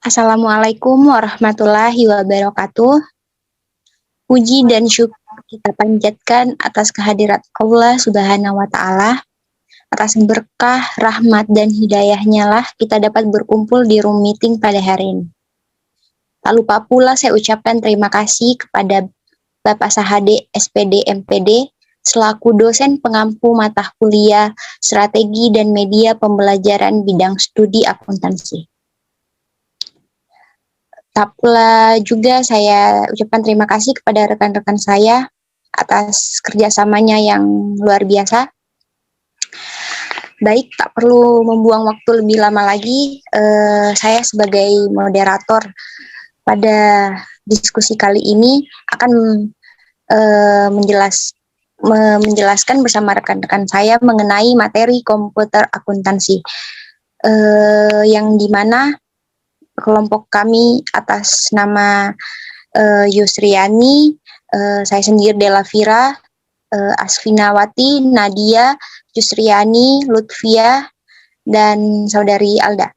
Assalamualaikum warahmatullahi wabarakatuh. Puji dan syukur kita panjatkan atas kehadirat Allah Subhanahu wa Ta'ala. Atas berkah, rahmat, dan hidayahnya lah kita dapat berkumpul di room meeting pada hari ini. Tak lupa pula saya ucapkan terima kasih kepada Bapak Sahade SPD MPD selaku dosen pengampu mata kuliah Strategi dan Media Pembelajaran bidang studi akuntansi. Tak pula juga saya ucapkan terima kasih kepada rekan-rekan saya atas kerjasamanya yang luar biasa. Baik, tak perlu membuang waktu lebih lama lagi, saya sebagai moderator pada diskusi kali ini akan menjelaskan bersama rekan-rekan saya mengenai materi komputer akuntansi, yang dimana kelompok kami atas nama Yusriani, saya sendiri Della Fira, Asfinawati, Nadia, Yusriani, Lutfia, dan saudari Alda.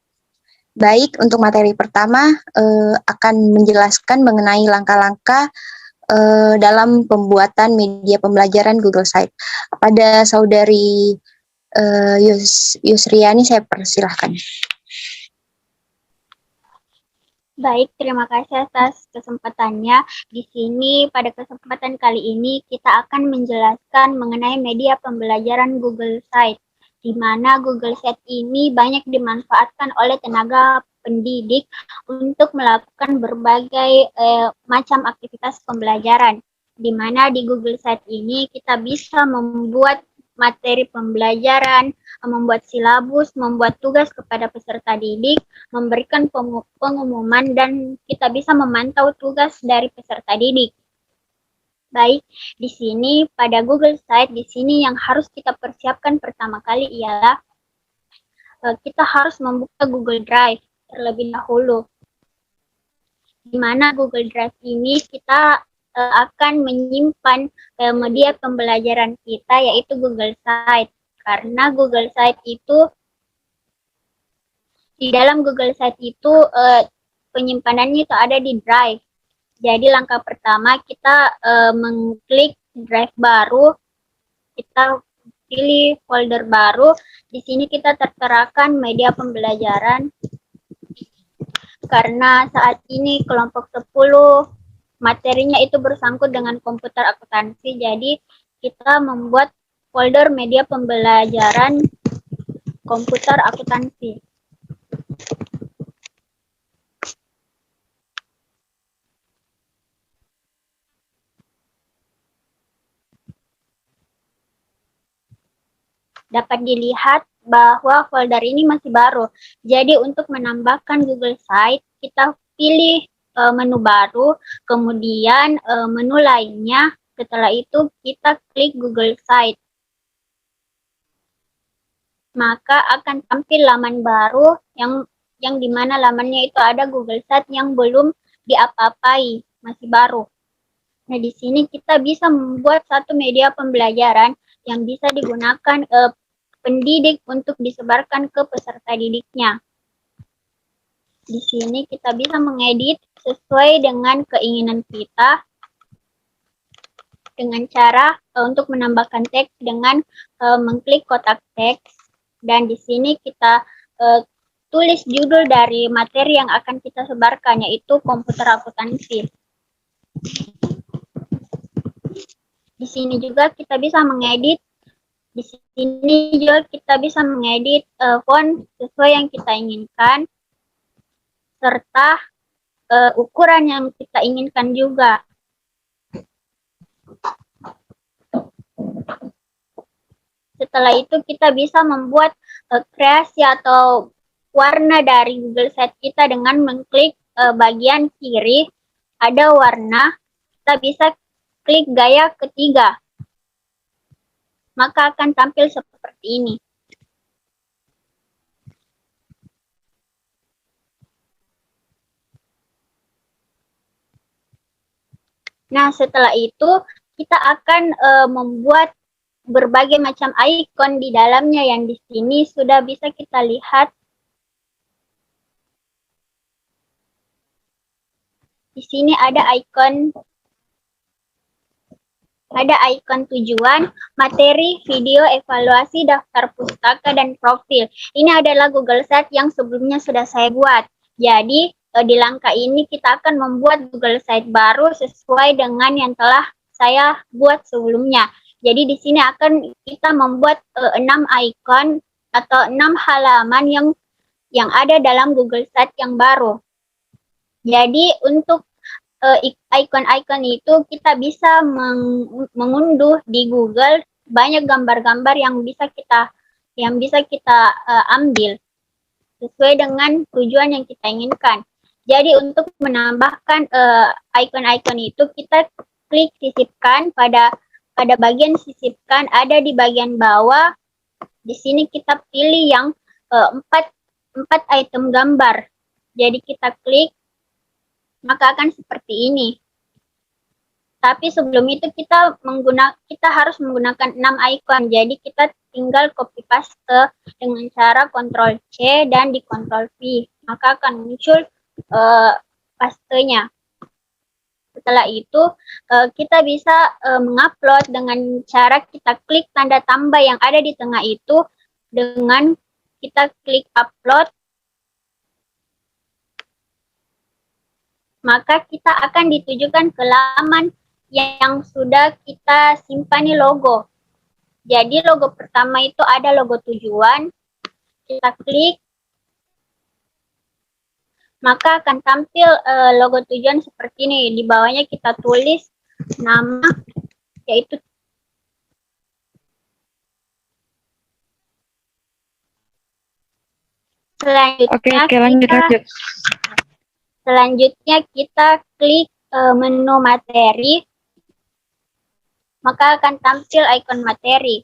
Baik, untuk materi pertama akan menjelaskan mengenai langkah-langkah dalam pembuatan media pembelajaran Google Site. Pada saudari Yusriani saya persilahkan. Baik, terima kasih atas kesempatannya. Di sini pada kesempatan kali ini kita akan menjelaskan mengenai media pembelajaran Google Site, di mana Google Site ini banyak dimanfaatkan oleh tenaga pendidik untuk melakukan berbagai macam aktivitas pembelajaran, di mana di Google Site ini kita bisa membuat materi pembelajaran, membuat silabus, membuat tugas kepada peserta didik, memberikan pengumuman, dan kita bisa memantau tugas dari peserta didik. Baik, di sini pada Google Site, di sini yang harus kita persiapkan pertama kali ialah kita harus membuka Google Drive terlebih dahulu. Di mana Google Drive ini kita akan menyimpan media pembelajaran kita, yaitu Google Site. Karena Google Site itu, di dalam Google Site itu penyimpanannya itu ada di Drive. Jadi langkah pertama kita mengklik Drive baru, kita pilih folder baru. Di sini kita terterakan media pembelajaran. Karena saat ini kelompok 10 materinya itu bersangkut dengan komputer akuntansi, jadi kita membuat folder media pembelajaran komputer akuntansi. Dapat dilihat bahwa folder ini masih baru. Jadi untuk menambahkan Google Site, kita pilih menu baru, kemudian menu lainnya. Setelah itu kita klik Google Site. Maka akan tampil laman baru yang dimana lamannya itu ada Google Site yang belum diapa-apai, masih baru. Nah, di sini kita bisa membuat satu media pembelajaran yang bisa digunakan pendidik untuk disebarkan ke peserta didiknya. Di sini kita bisa mengedit sesuai dengan keinginan kita dengan cara untuk menambahkan teks dengan mengklik kotak teks, dan di sini kita tulis judul dari materi yang akan kita sebarkan, yaitu komputer akuntansi. Di sini juga kita bisa mengedit. Di sini juga kita bisa mengedit font sesuai yang kita inginkan, serta ukuran yang kita inginkan juga. Setelah itu kita bisa membuat kreasi atau warna dari Google Site kita dengan mengklik bagian kiri, ada warna, kita bisa klik gaya ketiga. Maka akan tampil seperti ini. Nah, setelah itu kita akan membuat berbagai macam ikon di dalamnya, yang di sini sudah bisa kita lihat. Di sini ada ikon tujuan, materi, video, evaluasi, daftar pustaka, dan profil. Ini adalah Google Site yang sebelumnya sudah saya buat. Jadi, di langkah ini kita akan membuat Google Site baru sesuai dengan yang telah saya buat sebelumnya. Jadi, di sini akan kita membuat 6 ikon atau 6 halaman yang ada dalam Google Site yang baru. Jadi, untuk ikon-ikon itu kita bisa mengunduh di Google banyak gambar-gambar yang bisa kita ambil sesuai dengan tujuan yang kita inginkan. Jadi untuk menambahkan ikon-ikon itu kita klik sisipkan pada bagian sisipkan ada di bagian bawah. Di sini kita pilih yang 4 item gambar. Jadi kita klik, maka akan seperti ini. Tapi sebelum itu kita harus menggunakan 6 ikon. Jadi kita tinggal copy paste dengan cara Ctrl C dan di Ctrl V. Maka akan muncul pastenya. Setelah itu kita bisa mengupload dengan cara kita klik tanda tambah yang ada di tengah itu dengan kita klik upload. Maka kita akan ditujukan ke laman yang sudah kita simpan logo. Jadi logo pertama itu ada logo tujuan. Kita klik. Maka akan tampil logo tujuan seperti ini. Di bawahnya kita tulis nama, yaitu Selanjutnya kita klik menu materi, maka akan tampil ikon materi.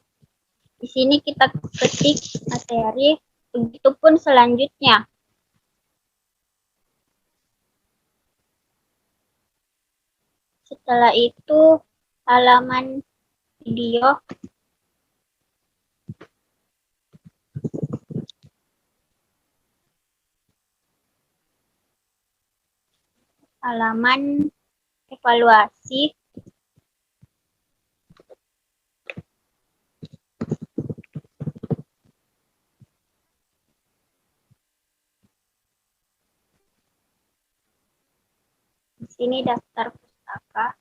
Di sini kita ketik materi, begitupun selanjutnya. Setelah itu halaman video. Halaman evaluasi. Di sini daftar pustaka.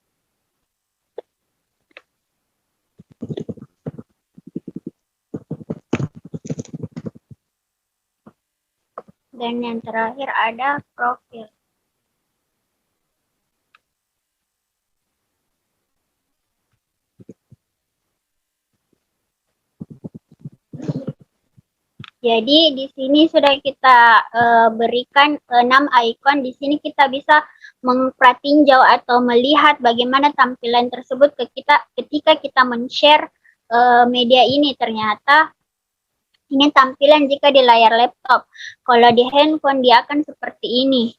Dan yang terakhir ada profil. Jadi di sini sudah kita berikan 6 ikon. Di sini kita bisa mempertinjau atau melihat bagaimana tampilan tersebut ketika kita men-share media ini. Ternyata ini tampilan jika di layar laptop. Kalau di handphone dia akan seperti ini.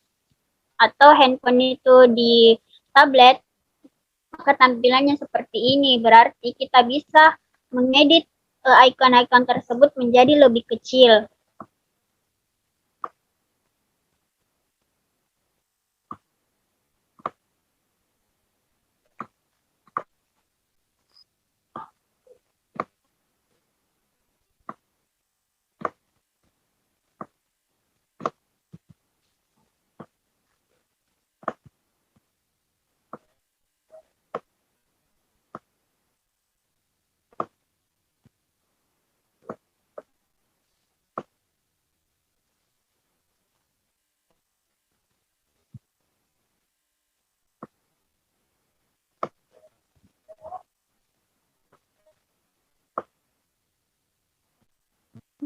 Atau handphone itu di tablet, maka tampilannya seperti ini. Berarti kita bisa mengedit ikon-ikon tersebut menjadi lebih kecil.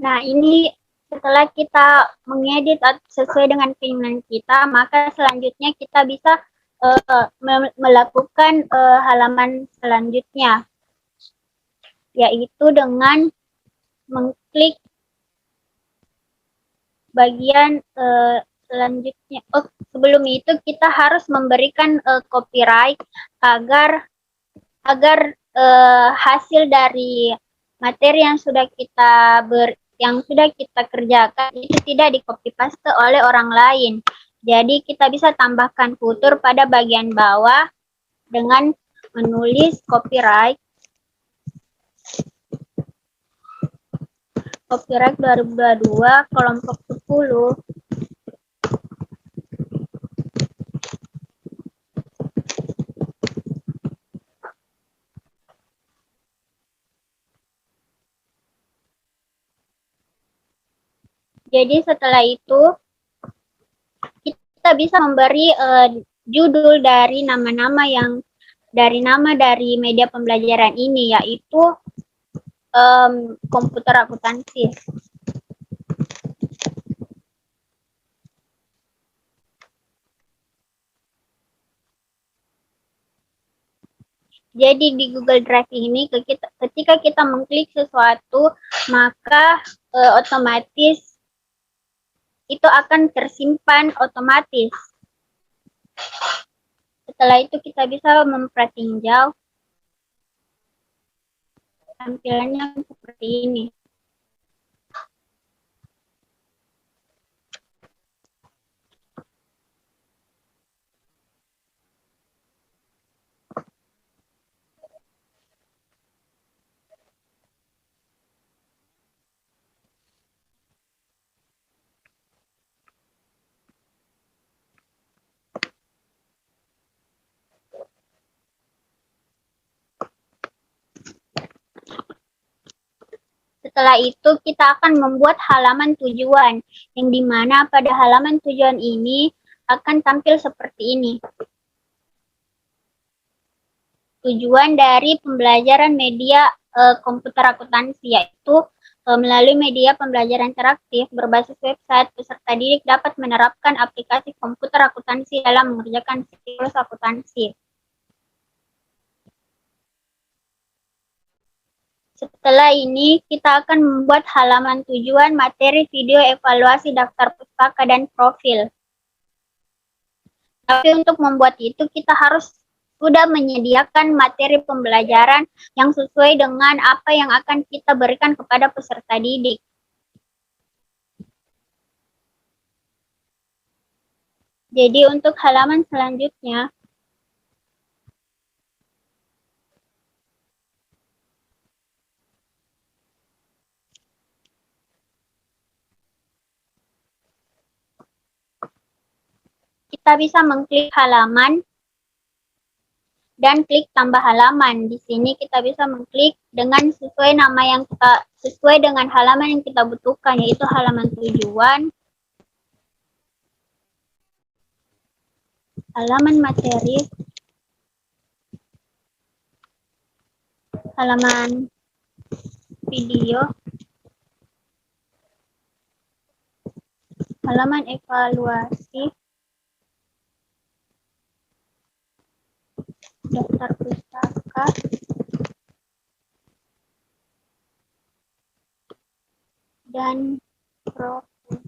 Nah, ini setelah kita mengedit sesuai dengan keinginan kita, maka selanjutnya kita bisa melakukan halaman selanjutnya, yaitu dengan mengklik bagian selanjutnya. Sebelum itu kita harus memberikan copyright agar hasil dari materi yang sudah kita kerjakan itu tidak di copy paste oleh orang lain. Jadi kita bisa tambahkan futur pada bagian bawah dengan menulis copyright 2022 kelompok 10. Jadi setelah itu kita bisa memberi judul dari nama dari media pembelajaran ini, yaitu komputer akuntansi. Jadi di Google Drive ini ketika kita mengklik sesuatu, maka otomatis itu akan tersimpan otomatis. Setelah itu kita bisa mempertinjau tampilannya seperti ini. Setelah itu kita akan membuat halaman tujuan, yang dimana pada halaman tujuan ini akan tampil seperti ini. Tujuan dari pembelajaran media komputer akuntansi, yaitu melalui media pembelajaran interaktif berbasis website, peserta didik dapat menerapkan aplikasi komputer akuntansi dalam mengerjakan siklus akuntansi. Setelah ini, kita akan membuat halaman tujuan materi video evaluasi daftar pustaka dan profil. Tapi untuk membuat itu, kita harus sudah menyediakan materi pembelajaran yang sesuai dengan apa yang akan kita berikan kepada peserta didik. Jadi untuk halaman selanjutnya, kita bisa mengklik halaman dan klik tambah halaman. Di sini kita bisa mengklik dengan sesuai dengan halaman yang kita butuhkan, yaitu halaman tujuan, halaman materi, halaman video, halaman evaluasi, daftar pustaka, dan profil.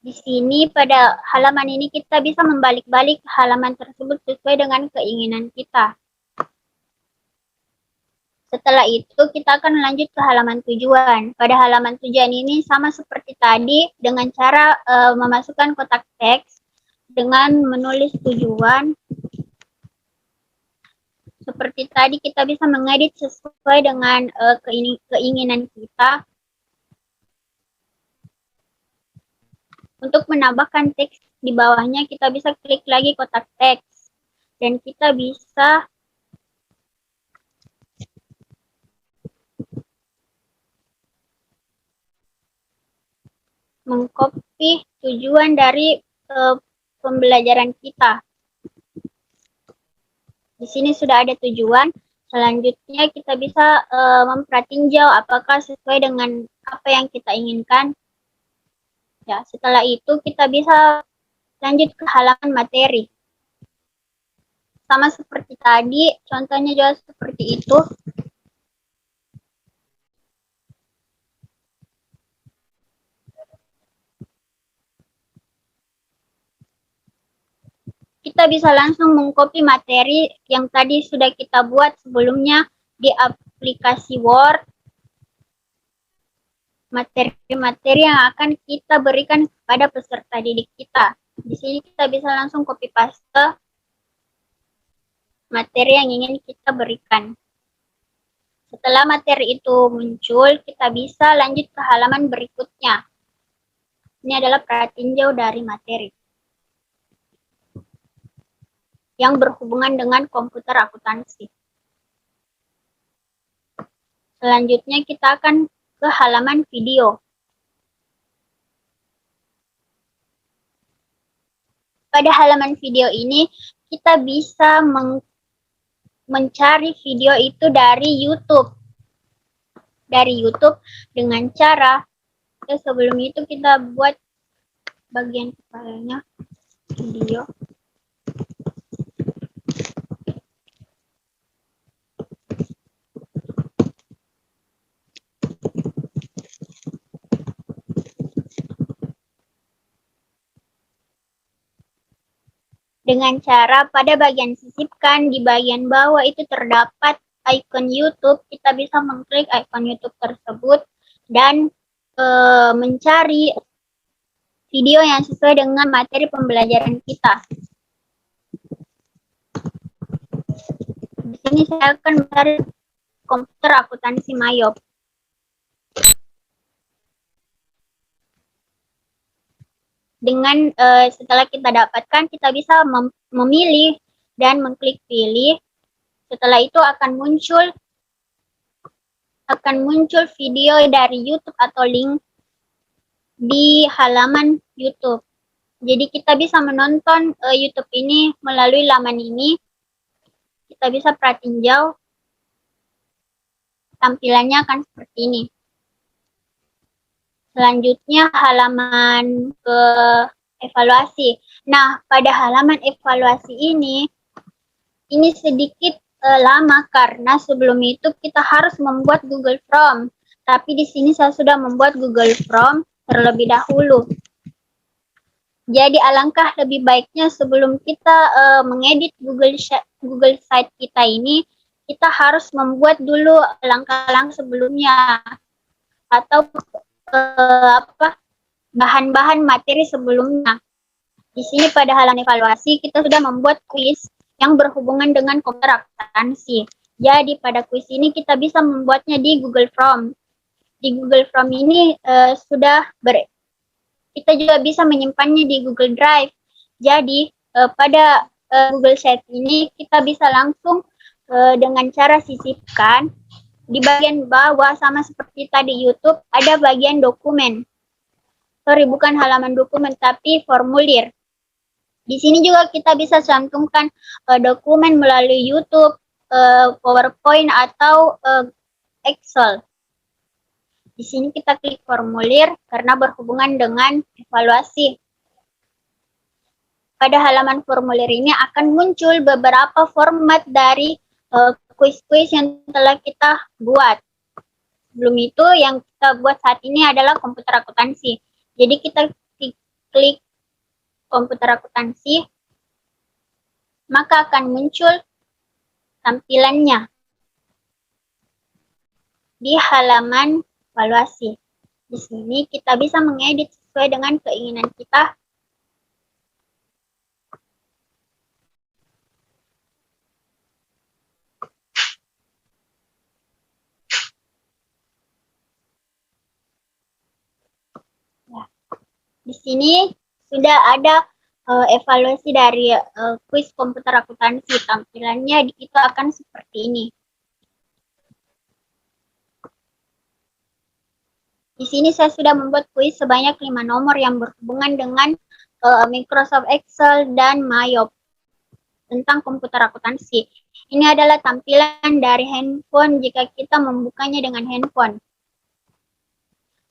Di sini pada halaman ini kita bisa membalik-balik halaman tersebut sesuai dengan keinginan kita. Setelah itu kita akan lanjut ke halaman tujuan. Pada halaman tujuan ini sama seperti tadi dengan cara memasukkan kotak teks dengan menulis tujuan. Seperti tadi kita bisa mengedit sesuai dengan keinginan kita. Untuk menambahkan teks di bawahnya, kita bisa klik lagi kotak teks. Dan kita bisa mengcopy tujuan dari pembelajaran kita. Di sini sudah ada tujuan. Selanjutnya kita bisa mempertinjau apakah sesuai dengan apa yang kita inginkan. Ya, setelah itu kita bisa lanjut ke halaman materi. Sama seperti tadi, contohnya juga seperti itu. kita bisa langsung mengcopy materi yang tadi sudah kita buat sebelumnya di aplikasi Word, materi-materi yang akan kita berikan kepada peserta didik kita. Di sini kita bisa langsung copy paste materi yang ingin kita berikan. Setelah materi itu muncul, kita bisa lanjut ke halaman berikutnya. Ini adalah pratinjau dari materi yang berhubungan dengan komputer akuntansi. Selanjutnya kita akan ke halaman video. Pada halaman video ini, kita bisa mencari video itu dari YouTube. Dari YouTube dengan cara, sebelum itu kita buat bagian kepalanya, video. Dengan cara pada bagian sisipkan di bagian bawah itu terdapat icon YouTube, kita bisa mengklik icon YouTube tersebut dan mencari video yang sesuai dengan materi pembelajaran kita. Di sini saya akan mencari komputer akuntansi Mayop. Dengan setelah kita dapatkan, kita bisa memilih dan mengklik pilih. Setelah itu akan muncul video dari YouTube atau link di halaman YouTube. Jadi kita bisa menonton YouTube ini melalui laman ini. Kita bisa pratinjau. Tampilannya akan seperti ini. Selanjutnya halaman ke evaluasi. Nah, pada halaman evaluasi ini sedikit lama karena sebelum itu kita harus membuat Google Form. Tapi di sini saya sudah membuat Google Form terlebih dahulu. Jadi alangkah lebih baiknya sebelum kita mengedit Google Site kita ini, kita harus membuat dulu langkah-langkah sebelumnya atau bahan-bahan materi sebelumnya. Di sini pada halaman evaluasi kita sudah membuat kuis yang berhubungan dengan komputer akuntansi. Jadi pada kuis ini kita bisa membuatnya di Google Form. Di Google Form ini kita juga bisa menyimpannya di Google Drive. Jadi pada Google Sheet ini kita bisa langsung dengan cara sisipkan. Di bagian bawah sama seperti tadi YouTube ada bagian dokumen. Sorry, bukan halaman dokumen tapi formulir. Di sini juga kita bisa cantumkan dokumen melalui YouTube, PowerPoint atau Excel. Di sini kita klik formulir karena berhubungan dengan evaluasi. Pada halaman formulir ini akan muncul beberapa format dari kuis-kuis yang telah kita buat. Sebelum itu yang kita buat saat ini adalah komputer akuntansi. Jadi kita klik komputer akuntansi, maka akan muncul tampilannya di halaman evaluasi. Di sini kita bisa mengedit sesuai dengan keinginan kita. Di sini sudah ada evaluasi dari kuis komputer akuntansi. Tampilannya itu akan seperti ini. Di sini saya sudah membuat kuis sebanyak 5 nomor yang berhubungan dengan Microsoft Excel dan Mayop tentang komputer akuntansi. Ini adalah tampilan dari handphone jika kita membukanya dengan handphone.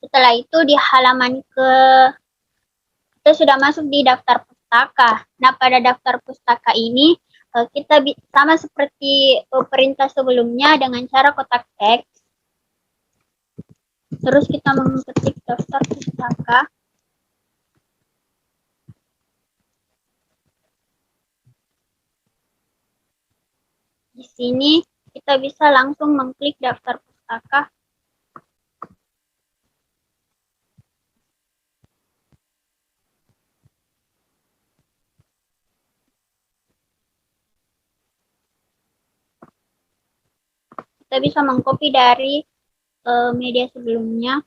Setelah itu di halaman kita sudah masuk di daftar pustaka. Nah, pada daftar pustaka ini kita sama seperti perintah sebelumnya dengan cara kotak teks. Terus kita mengetik daftar pustaka. Di sini kita bisa langsung mengklik daftar pustaka. Kita bisa mengcopy dari media sebelumnya.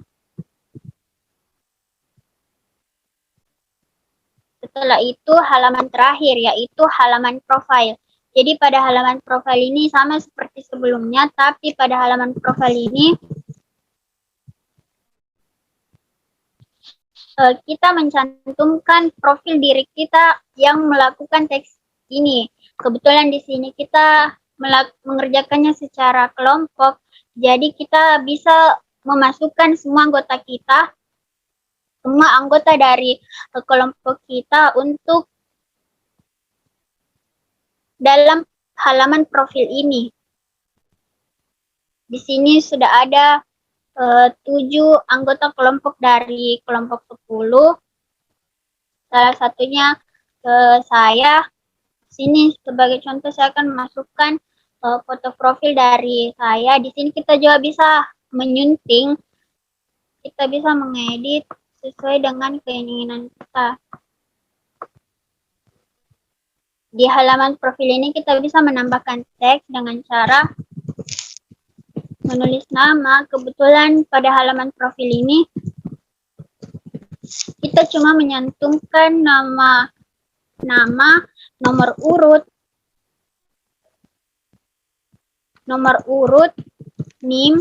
Setelah itu halaman terakhir, yaitu halaman profil. Jadi pada halaman profil ini sama seperti sebelumnya, tapi pada halaman profil ini kita mencantumkan profil diri kita yang melakukan teks ini. Kebetulan di sini kita mengerjakannya secara kelompok, jadi kita bisa memasukkan semua anggota dari kelompok kita untuk dalam halaman profil ini. Di sini sudah ada 7 anggota kelompok dari kelompok 10. Salah satunya saya. Sini sebagai contoh saya akan memasukkan foto profil dari saya. Di sini kita juga bisa menyunting. Kita bisa mengedit sesuai dengan keinginan kita. Di halaman profil ini kita bisa menambahkan teks dengan cara menulis nama. Kebetulan pada halaman profil ini kita cuma menyantumkan nama, nomor urut, NIM,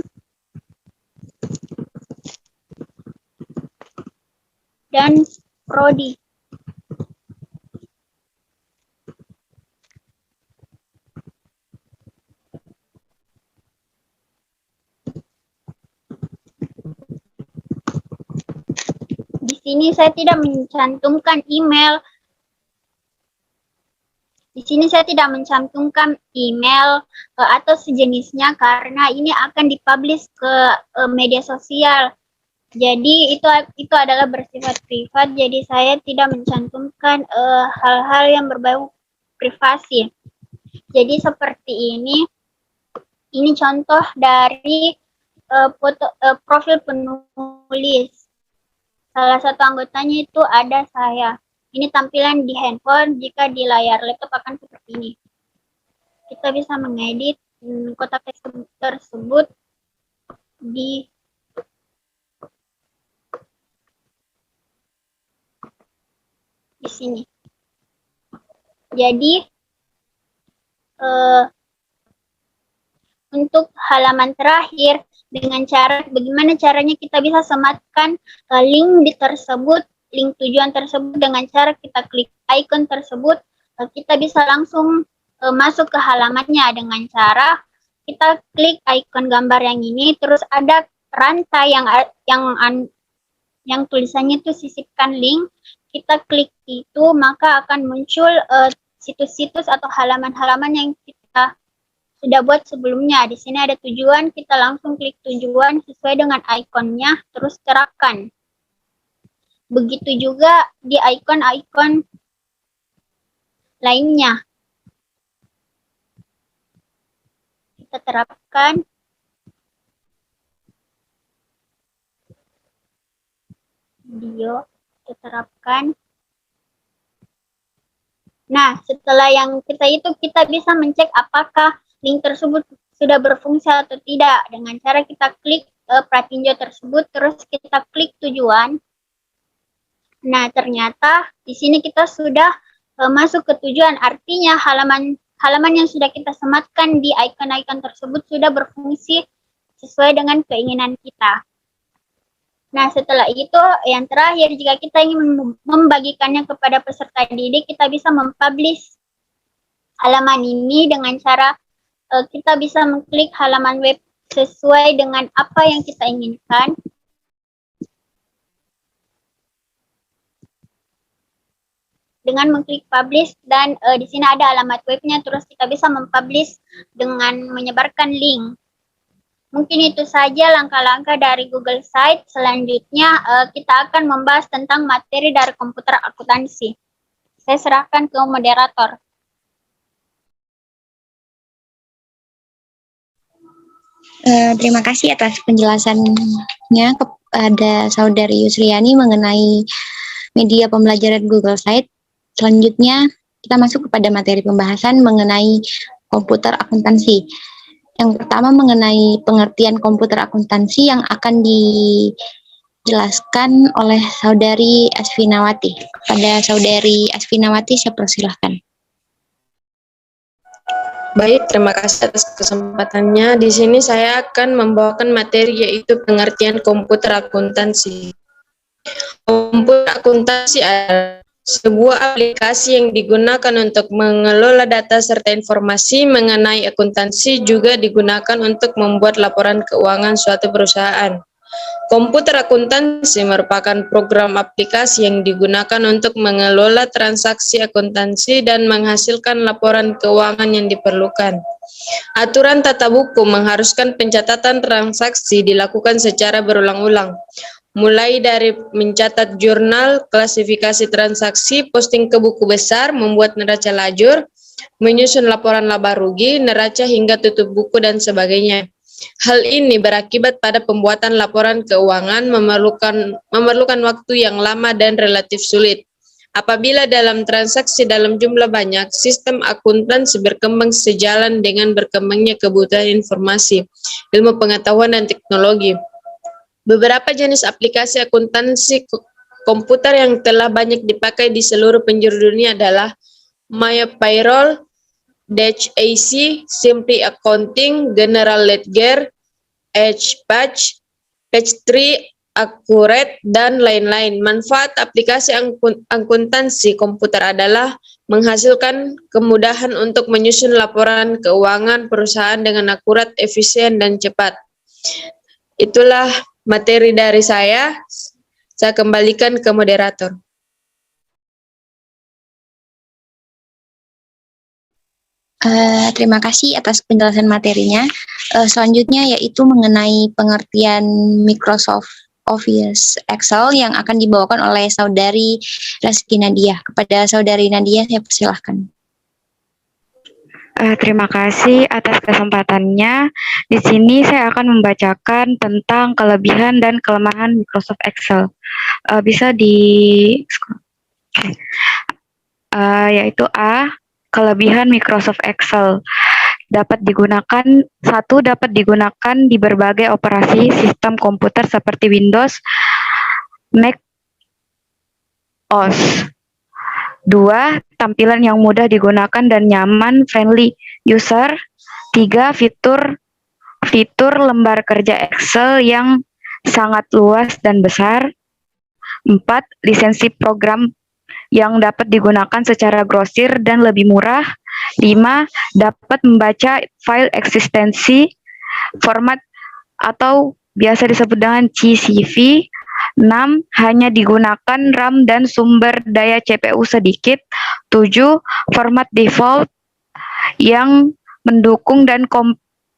dan prodi. Di sini saya tidak mencantumkan email. Atau sejenisnya karena ini akan dipublish ke media sosial. Jadi itu adalah bersifat privat. Jadi saya tidak mencantumkan hal-hal yang berbau privasi. Jadi seperti ini. Ini contoh dari profil penulis. Salah satu anggotanya itu ada saya. Ini tampilan di handphone, jika di layar laptop akan seperti ini. Kita bisa mengedit kotak teks tersebut di sini. Jadi untuk halaman terakhir, dengan bagaimana caranya kita bisa sematkan link tujuan tersebut dengan cara kita klik icon tersebut, kita bisa langsung masuk ke halamannya dengan cara kita klik icon gambar yang ini, terus ada rantai yang tulisannya itu sisipkan link, kita klik itu maka akan muncul situs-situs atau halaman-halaman yang kita sudah buat sebelumnya. Di sini ada tujuan, kita langsung klik tujuan sesuai dengan ikonnya, terus terapkan. Begitu juga di icon-icon lainnya. Kita terapkan. Video, kita terapkan. Nah, setelah yang kita bisa mencek apakah link tersebut sudah berfungsi atau tidak dengan cara kita klik pratinjo tersebut, terus kita klik tujuan. Nah, ternyata di sini kita sudah masuk ke tujuan, artinya halaman yang sudah kita sematkan di icon-icon tersebut sudah berfungsi sesuai dengan keinginan kita. Nah, setelah itu yang terakhir, jika kita ingin membagikannya kepada peserta didik, kita bisa mempublish halaman ini dengan cara kita bisa mengklik halaman web sesuai dengan apa yang kita inginkan. Dengan mengklik publish dan di sini ada alamat webnya, terus kita bisa mempublish dengan menyebarkan link. Mungkin itu saja langkah-langkah dari Google Site. Selanjutnya kita akan membahas tentang materi dari komputer akuntansi. Saya serahkan ke moderator. Terima kasih atas penjelasannya kepada Saudari Yusriani mengenai media pembelajaran Google Site. Selanjutnya kita masuk kepada materi pembahasan mengenai komputer akuntansi. Yang pertama mengenai pengertian komputer akuntansi yang akan dijelaskan oleh Saudari Asfinawati. Kepada Saudari Asfinawati, saya persilahkan. Baik, terima kasih atas kesempatannya. Di sini saya akan membawakan materi yaitu pengertian komputer akuntansi. Komputer akuntansi adalah sebuah aplikasi yang digunakan untuk mengelola data serta informasi mengenai akuntansi, juga digunakan untuk membuat laporan keuangan suatu perusahaan. Komputer akuntansi merupakan program aplikasi yang digunakan untuk mengelola transaksi akuntansi dan menghasilkan laporan keuangan yang diperlukan. Aturan tata buku mengharuskan pencatatan transaksi dilakukan secara berulang-ulang, mulai dari mencatat jurnal, klasifikasi transaksi, posting ke buku besar, membuat neraca lajur, menyusun laporan laba rugi, neraca hingga tutup buku dan sebagainya. Hal ini berakibat pada pembuatan laporan keuangan memerlukan waktu yang lama dan relatif sulit. Apabila dalam transaksi dalam jumlah banyak, sistem akuntansi berkembang sejalan dengan berkembangnya kebutuhan informasi, ilmu pengetahuan, dan teknologi. Beberapa jenis aplikasi akuntansi komputer yang telah banyak dipakai di seluruh penjuru dunia adalah Maya Payroll, Dash AC, Simply Accounting, General Ledger, Patch, Page3, Accurate, dan lain-lain. Manfaat aplikasi akuntansi komputer adalah menghasilkan kemudahan untuk menyusun laporan keuangan perusahaan dengan akurat, efisien, dan cepat. Itulah materi dari saya. Saya kembalikan ke moderator. Terima kasih atas penjelasan materinya. Selanjutnya yaitu mengenai pengertian Microsoft Office Excel yang akan dibawakan oleh Saudari Reski Nadia. Kepada Saudari Nadia, saya persilahkan. Terima kasih atas kesempatannya. Di sini saya akan membacakan tentang kelebihan dan kelemahan Microsoft Excel. Bisa yaitu A. Kelebihan Microsoft Excel dapat digunakan di berbagai operasi sistem komputer seperti Windows, Mac OS. 2. Tampilan yang mudah digunakan dan nyaman, friendly user. 3. Fitur lembar kerja Excel yang sangat luas dan besar. 4. Lisensi program yang dapat digunakan secara grosir dan lebih murah. 5. Dapat membaca file eksistensi format atau biasa disebut dengan CSV. 6. Hanya digunakan RAM dan sumber daya CPU sedikit. 7. Format default yang mendukung dan kompatibel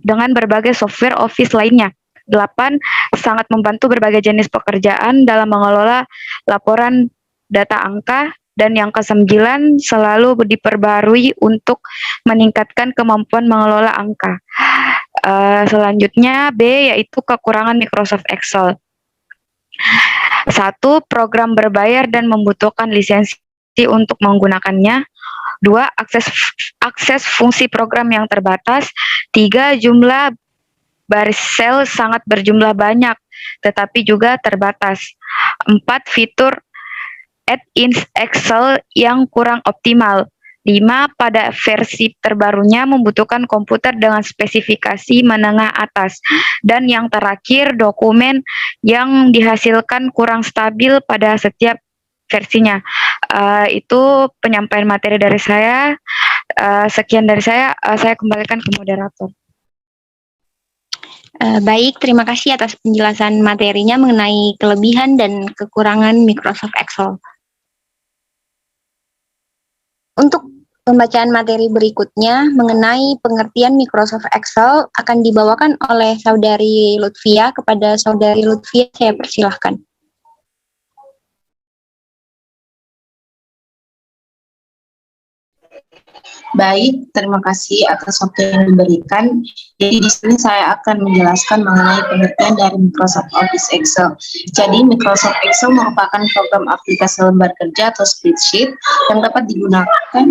dengan berbagai software Office lainnya. 8. Sangat membantu berbagai jenis pekerjaan dalam mengelola laporan data angka. Dan yang ke-9, selalu diperbarui untuk meningkatkan kemampuan mengelola angka. Selanjutnya B, yaitu kekurangan Microsoft Excel. 1. Program berbayar dan membutuhkan lisensi untuk menggunakannya. 2. Akses fungsi program yang terbatas. 3. Jumlah baris sel sangat berjumlah banyak, tetapi juga terbatas. 4. Fitur add-ins Excel yang kurang optimal. 5. Pada versi terbarunya membutuhkan komputer dengan spesifikasi menengah atas. Dan yang terakhir, dokumen yang dihasilkan kurang stabil pada setiap versinya. Itu penyampaian materi dari saya. Sekian dari saya kembalikan ke moderator. Baik, terima kasih atas penjelasan materinya mengenai kelebihan dan kekurangan Microsoft Excel. Untuk pembacaan materi berikutnya mengenai pengertian Microsoft Excel akan dibawakan oleh Saudari Lutfia. Kepada Saudari Lutfia, saya persilahkan. Baik, terima kasih atas waktu yang diberikan. Jadi di sini saya akan menjelaskan mengenai pengertian dari Microsoft Office Excel. Jadi Microsoft Excel merupakan program aplikasi lembar kerja atau spreadsheet yang dapat digunakan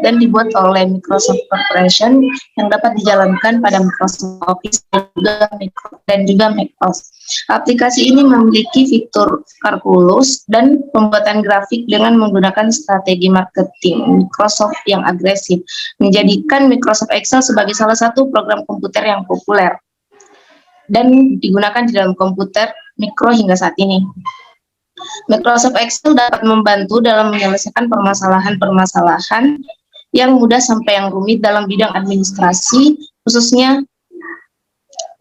dan dibuat oleh Microsoft Corporation yang dapat dijalankan pada Microsoft Office dan juga macOS. Aplikasi ini memiliki fitur kalkulus dan pembuatan grafik dengan menggunakan strategi marketing Microsoft yang agresif, menjadikan Microsoft Excel sebagai salah satu program komputer yang populer dan digunakan di dalam komputer mikro hingga saat ini. Microsoft Excel dapat membantu dalam menyelesaikan permasalahan-permasalahan yang mudah sampai yang rumit dalam bidang administrasi, khususnya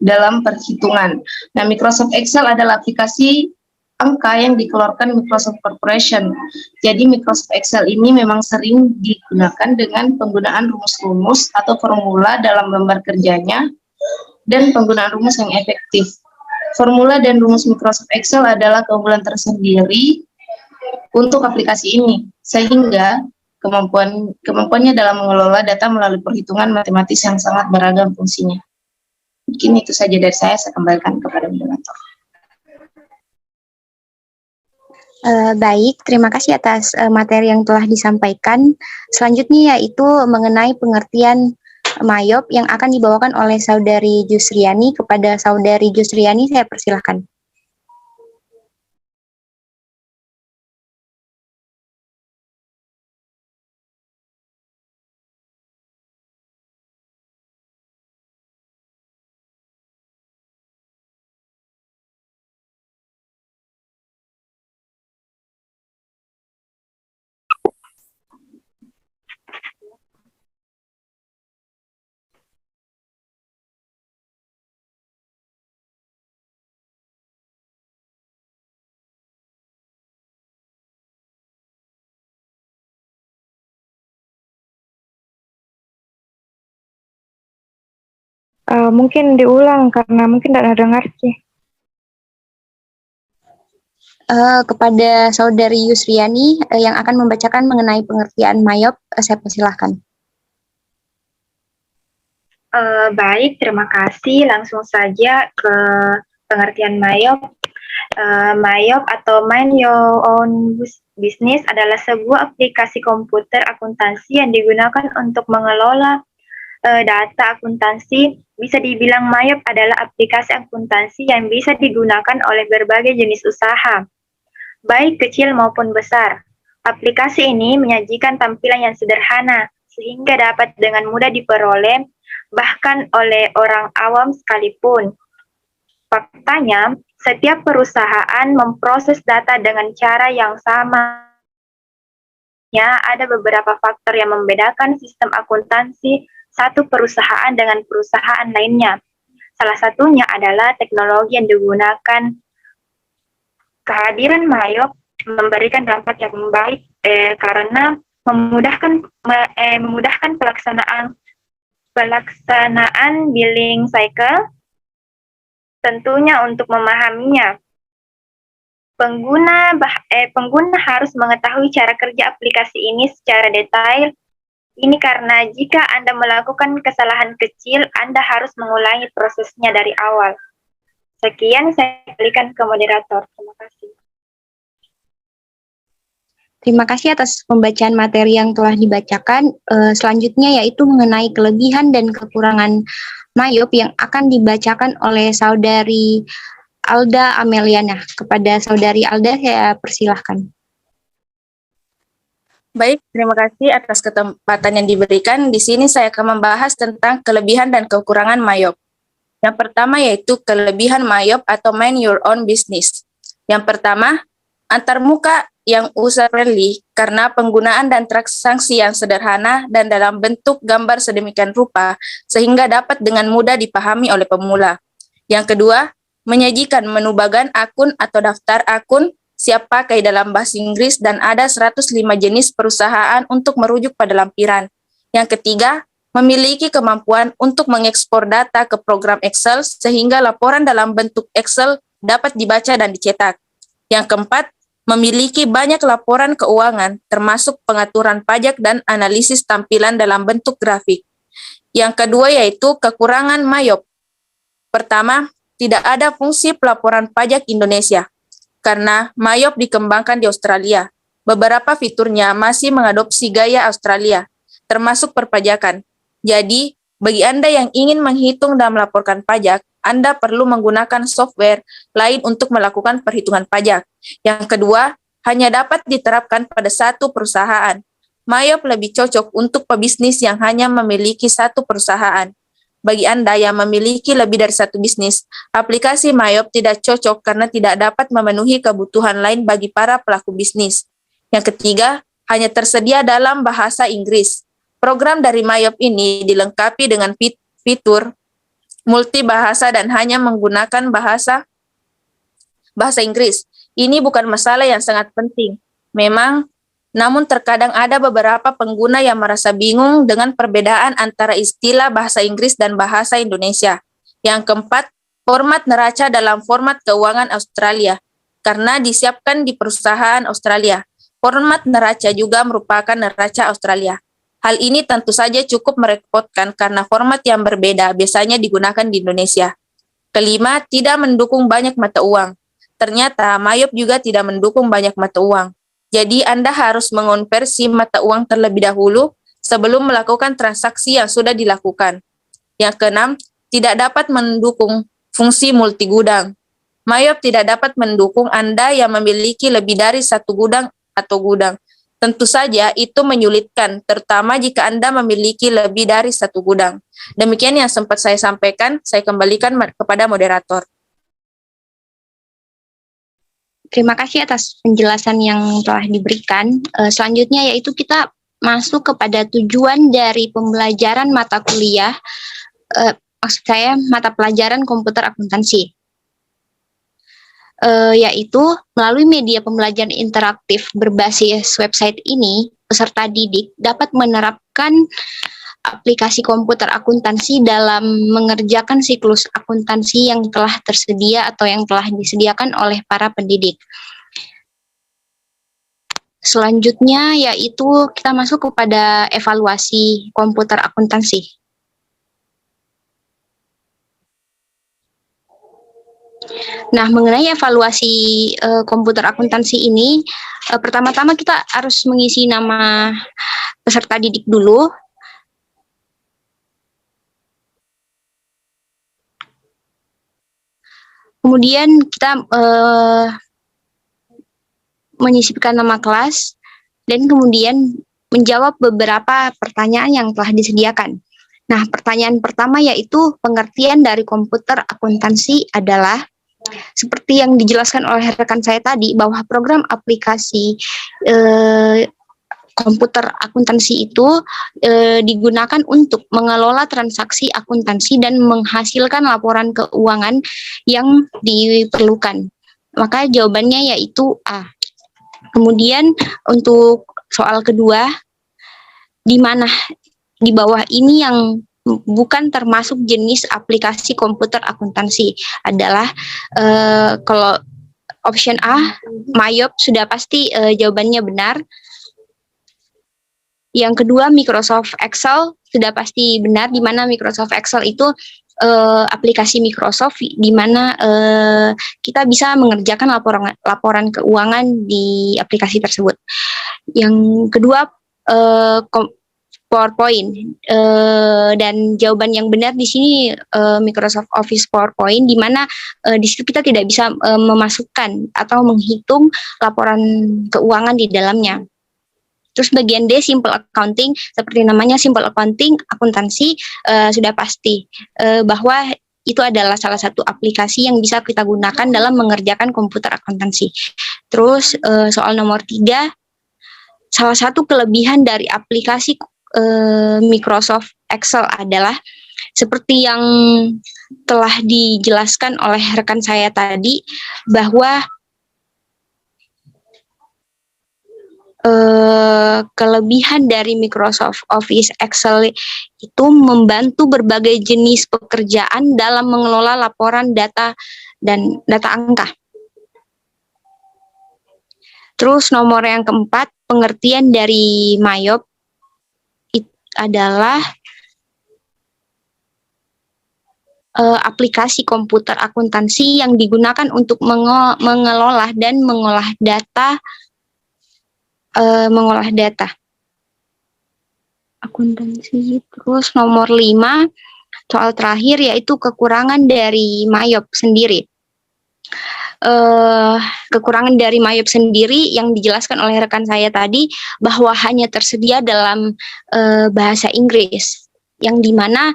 dalam perhitungan. Nah, Microsoft Excel adalah aplikasi angka yang dikeluarkan Microsoft Corporation. Jadi Microsoft Excel ini memang sering digunakan dengan penggunaan rumus-rumus atau formula dalam lembar kerjanya dan penggunaan rumus yang efektif. Formula dan rumus Microsoft Excel adalah keunggulan tersendiri untuk aplikasi ini, sehingga kemampuannya dalam mengelola data melalui perhitungan matematis yang sangat beragam fungsinya. Mungkin itu saja dari saya kembalikan kepada moderator. Baik, terima kasih atas materi yang telah disampaikan. Selanjutnya yaitu mengenai pengertian MAYOP yang akan dibawakan oleh Saudari Jusriani. Kepada Saudari Jusriani, saya persilahkan. Mungkin diulang karena mungkin tidak dengar sih. Kepada Saudari Yusriani yang akan membacakan mengenai pengertian MAYOP, saya persilahkan. Baik, terima kasih. Langsung saja ke pengertian MAYOP. MAYOP atau Mind Your Own Business adalah sebuah aplikasi komputer akuntansi yang digunakan untuk mengelola data akuntansi. Bisa dibilang MAYOP adalah aplikasi akuntansi yang bisa digunakan oleh berbagai jenis usaha, baik kecil maupun besar. Aplikasi ini menyajikan tampilan yang sederhana, sehingga dapat dengan mudah diperoleh, bahkan oleh orang awam sekalipun. Faktanya, setiap perusahaan memproses data dengan cara yang sama. Ada beberapa faktor yang membedakan sistem akuntansi satu perusahaan dengan perusahaan lainnya. Salah satunya adalah teknologi yang digunakan. Kehadiran MAYOP memberikan dampak yang baik karena memudahkan pelaksanaan billing cycle. Tentunya untuk memahaminya, pengguna harus mengetahui cara kerja aplikasi ini secara detail. Ini karena jika Anda melakukan kesalahan kecil, Anda harus mengulangi prosesnya dari awal. Sekian, saya berikan ke moderator. Terima kasih. Terima kasih atas pembacaan materi yang telah dibacakan. Selanjutnya yaitu mengenai kelebihan dan kekurangan MAYOP yang akan dibacakan oleh Saudari Alda Ameliana. Kepada Saudari Alda, saya persilahkan. Baik, terima kasih atas kesempatan yang diberikan. Di sini saya akan membahas tentang kelebihan dan kekurangan MAYOP. Yang pertama yaitu kelebihan MAYOP atau Mind Your Own Business. Yang pertama, antarmuka yang user-friendly karena penggunaan dan transaksi yang sederhana dan dalam bentuk gambar sedemikian rupa sehingga dapat dengan mudah dipahami oleh pemula. Yang kedua, menyajikan menu bagan akun atau daftar akun siap pakai dalam bahasa Inggris dan ada 105 jenis perusahaan untuk merujuk pada lampiran. Yang ketiga, memiliki kemampuan untuk mengekspor data ke program Excel sehingga laporan dalam bentuk Excel dapat dibaca dan dicetak. Yang keempat, memiliki banyak laporan keuangan, termasuk pengaturan pajak dan analisis tampilan dalam bentuk grafik. Yang kedua yaitu kekurangan MAYOP. Pertama, tidak ada fungsi pelaporan pajak Indonesia, karena MAYOP dikembangkan di Australia. Beberapa fiturnya masih mengadopsi gaya Australia, termasuk perpajakan. Jadi, bagi Anda yang ingin menghitung dan melaporkan pajak, Anda perlu menggunakan software lain untuk melakukan perhitungan pajak. Yang kedua, hanya dapat diterapkan pada satu perusahaan. MAYOP lebih cocok untuk pebisnis yang hanya memiliki satu perusahaan. Bagi Anda yang memiliki lebih dari satu bisnis, aplikasi MAYOP tidak cocok karena tidak dapat memenuhi kebutuhan lain bagi para pelaku bisnis. Yang ketiga, hanya tersedia dalam bahasa Inggris. Program dari MAYOP ini dilengkapi dengan fitur multibahasa dan hanya menggunakan bahasa Inggris. Ini bukan masalah yang sangat penting. Namun terkadang ada beberapa pengguna yang merasa bingung dengan perbedaan antara istilah bahasa Inggris dan bahasa Indonesia. Yang keempat, format neraca dalam format keuangan Australia, karena disiapkan di perusahaan Australia. Format neraca juga merupakan neraca Australia. Hal ini tentu saja cukup merepotkan karena format yang berbeda biasanya digunakan di Indonesia. Kelima, tidak mendukung banyak mata uang. Ternyata MAYOP juga tidak mendukung banyak mata uang. Jadi Anda harus mengonversi mata uang terlebih dahulu sebelum melakukan transaksi yang sudah dilakukan. Yang keenam, tidak dapat mendukung fungsi multigudang. MAYOP tidak dapat mendukung Anda yang memiliki lebih dari satu gudang atau gudang. Tentu saja itu menyulitkan, terutama jika Anda memiliki lebih dari satu gudang. Demikian yang sempat saya sampaikan, saya kembalikan kepada moderator. Terima kasih atas penjelasan yang telah diberikan. Selanjutnya yaitu kita masuk kepada tujuan dari pembelajaran mata kuliah, maksud saya mata pelajaran komputer akuntansi. Yaitu melalui media pembelajaran interaktif berbasis website ini, peserta didik dapat menerapkan aplikasi komputer akuntansi dalam mengerjakan siklus akuntansi yang telah tersedia atau yang telah disediakan oleh para pendidik. Selanjutnya yaitu kita masuk kepada evaluasi komputer akuntansi. Nah, mengenai evaluasi komputer akuntansi ini, pertama-tama kita harus mengisi nama peserta didik dulu. Kemudian kita menyisipkan nama kelas dan kemudian menjawab beberapa pertanyaan yang telah disediakan. Nah, pertanyaan pertama yaitu pengertian dari komputer akuntansi adalah seperti yang dijelaskan oleh rekan saya tadi, bahwa program aplikasi komputer akuntansi itu digunakan untuk mengelola transaksi akuntansi dan menghasilkan laporan keuangan yang diperlukan. Maka jawabannya yaitu A. Kemudian untuk soal kedua, di mana di bawah ini yang bukan termasuk jenis aplikasi komputer akuntansi adalah kalau option A, MAYOP sudah pasti jawabannya benar. Yang kedua, Microsoft Excel sudah pasti benar, di mana Microsoft Excel itu aplikasi Microsoft di mana kita bisa mengerjakan laporan keuangan di aplikasi tersebut. Yang kedua, PowerPoint, dan jawaban yang benar di sini Microsoft Office PowerPoint, di mana di situ kita tidak bisa memasukkan atau menghitung laporan keuangan di dalamnya. Terus bagian D, simple accounting, seperti namanya simple accounting, akuntansi, sudah pasti bahwa itu adalah salah satu aplikasi yang bisa kita gunakan dalam mengerjakan komputer akuntansi. Terus soal nomor 3, salah satu kelebihan dari aplikasi Microsoft Excel adalah seperti yang telah dijelaskan oleh rekan saya tadi, bahwa kelebihan dari Microsoft Office Excel itu membantu berbagai jenis pekerjaan dalam mengelola laporan data dan data angka. Terus nomor yang keempat, pengertian dari MAYOP adalah aplikasi komputer akuntansi yang digunakan untuk mengelola dan mengolah data akuntansi. Terus nomor 5, soal terakhir yaitu kekurangan dari MAYOP sendiri. Kekurangan dari MAYOP sendiri yang dijelaskan oleh rekan saya tadi bahwa hanya tersedia dalam bahasa Inggris, yang dimana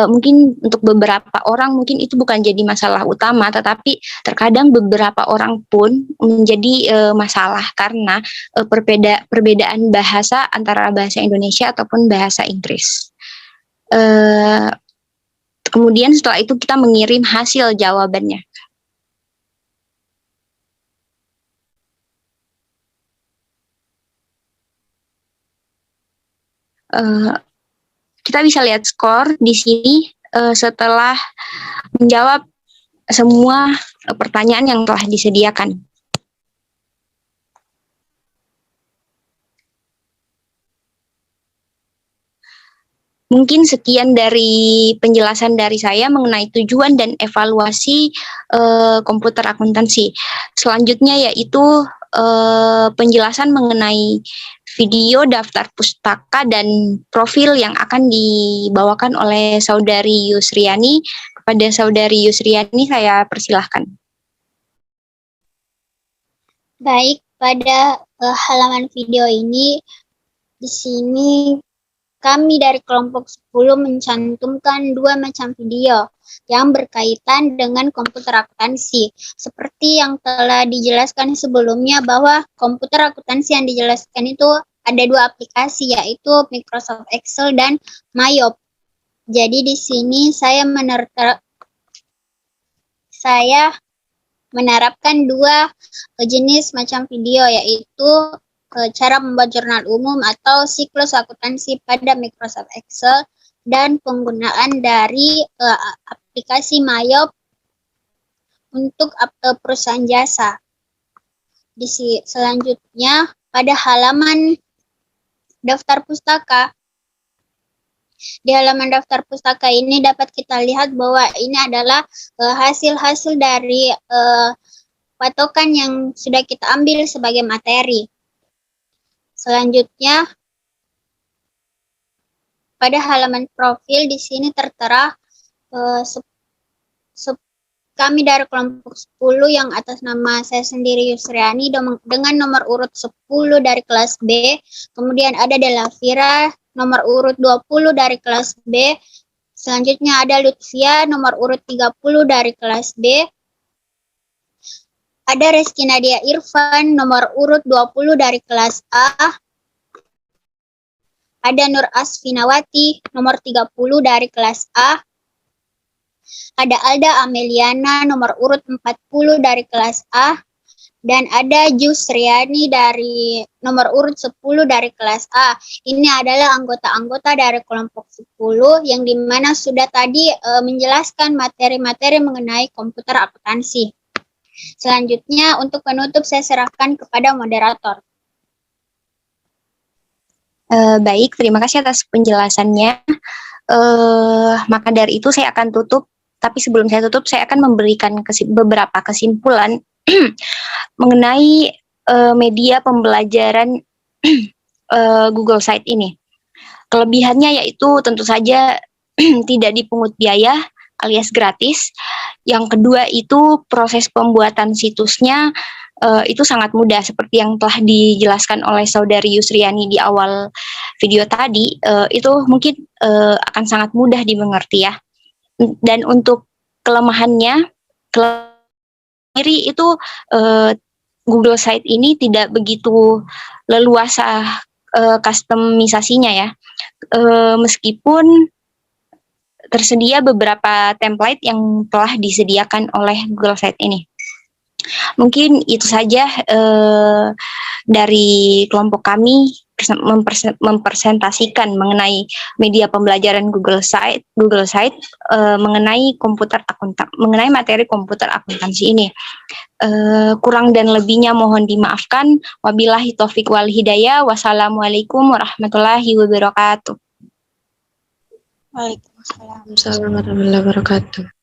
mungkin untuk beberapa orang mungkin itu bukan jadi masalah utama, tetapi terkadang beberapa orang pun menjadi masalah karena perbedaan bahasa antara bahasa Indonesia ataupun bahasa Inggris. Kemudian setelah itu kita mengirim hasil jawabannya. Kita bisa lihat skor di sini setelah menjawab semua pertanyaan yang telah disediakan. Mungkin sekian dari penjelasan dari saya mengenai tujuan dan evaluasi komputer akuntansi. Selanjutnya yaitu penjelasan mengenai video daftar pustaka dan profil yang akan dibawakan oleh Saudari Yusriani. Kepada Saudari Yusriani saya persilahkan. Baik, pada halaman video ini, di sini kami dari kelompok 10 mencantumkan 2 macam video yang berkaitan dengan komputer akuntansi. Seperti yang telah dijelaskan sebelumnya bahwa komputer akuntansi yang dijelaskan itu ada 2 aplikasi, yaitu Microsoft Excel dan MAYOP. Jadi di sini saya menerapkan 2 jenis macam video, yaitu cara membuat jurnal umum atau siklus akuntansi pada Microsoft Excel dan penggunaan dari aplikasi MAYOP untuk perusahaan jasa. Selanjutnya pada halaman daftar pustaka. Di halaman daftar pustaka ini dapat kita lihat bahwa ini adalah hasil-hasil dari patokan yang sudah kita ambil sebagai materi. Selanjutnya, pada halaman profil di sini tertera kami dari kelompok 10 yang atas nama saya sendiri Yusriani dengan nomor urut 10 dari kelas B. Kemudian ada Delavira nomor urut 20 dari kelas B. Selanjutnya ada Lutfia nomor urut 30 dari kelas B. Ada Reski Nadia Irfan nomor urut 20 dari kelas A. Ada Nur Asfinawati nomor 30 dari kelas A. Ada Alda Ameliana nomor urut 40 dari kelas A. Dan ada Jusriani dari nomor urut 10 dari kelas A. Ini adalah anggota-anggota dari kelompok 10 yang dimana sudah tadi menjelaskan materi-materi mengenai komputer akuntansi. Selanjutnya untuk penutup saya serahkan kepada moderator. Baik, terima kasih atas penjelasannya. Maka dari itu saya akan tutup. Tapi sebelum saya tutup, saya akan memberikan beberapa kesimpulan mengenai media pembelajaran Google Site ini. Kelebihannya yaitu tentu saja tidak dipungut biaya alias gratis. Yang kedua itu proses pembuatan situsnya itu sangat mudah seperti yang telah dijelaskan oleh Saudari Yusriani di awal video tadi. Itu mungkin akan sangat mudah dimengerti ya. Dan untuk kelemahannya sendiri itu Google Site ini tidak begitu leluasa customisasinya ya. Meskipun tersedia beberapa template yang telah disediakan oleh Google Site ini. Mungkin itu saja dari kelompok kami mempresentasikan mengenai media pembelajaran Google Site mengenai mengenai materi komputer akuntansi ini. Kurang dan lebihnya mohon dimaafkan. Wabillahi taufik wal hidayah. Wassalamualaikum warahmatullahi wabarakatuh. Waalaikumsalam warahmatullahi wabarakatuh.